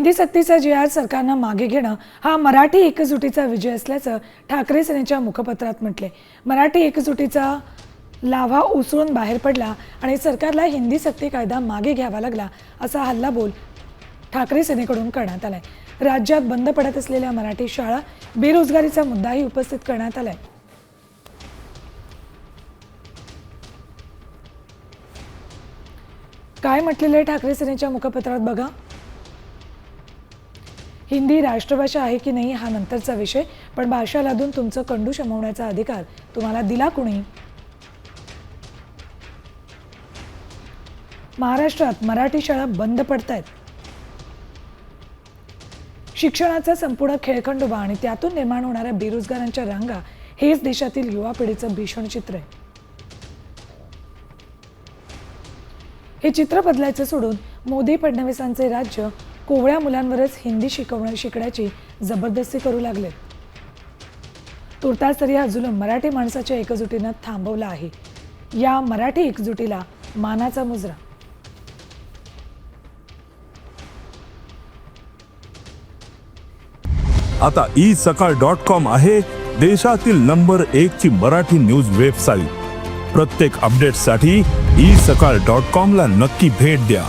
हिंदी सक्तीचा जी.आर. सरकारनं मागे घेणं हा मराठी एकजुटीचा विजय असल्याचं ठाकरे सेनेच्या मुखपत्रात म्हटले. मराठी एकजुटीचा लाव्हा उसळून बाहेर पडला आणि सरकारला हिंदी सक्ती कायदा मागे घ्यावा लागला, असा हल्लाबोल ठाकरे सेनेकडून करण्यात आलाय. राज्यात बंद पडत असलेल्या मराठी शाळा, बेरोजगारीचा मुद्दाही उपस्थित करण्यात आलाय. काय म्हटलेलं आहे ठाकरे सेनेच्या मुखपत्रात बघा. हिंदी राष्ट्रभाषा आहे की नाही हा नंतरचा विषय, पण भाषा लादून तुमचं कंडू शमवण्याचा अधिकार तुम्हाला दिला कुणी? महाराष्ट्रात मराठी शाळा बंद पडतायत. शिक्षणाचा संपूर्ण खेळखंडोबा आणि त्यातून निर्माण होणाऱ्या बेरोजगारांच्या रांगा हेच देशातील युवा पिढीचं भीषण चित्र आहे. हे चित्र बदलायचं सोडून मोदी फडणवीसांचे राज्य कोवळ्या मुलांवरच हिंदी शिकण्याची जबरदस्ती करू लागले. तुर्तास तरी हा जुलूम मराठी माणसाच्या एकजुटीनं थांबवला आहे. या मराठी एकजुटीला मानाचा मुजरा. आता isakal.com आहे देशातील नंबर 1 ची मराठी न्यूज वेबसाईट. प्रत्येक अपडेटसाठी isakal.com ला नक्की भेट द्या.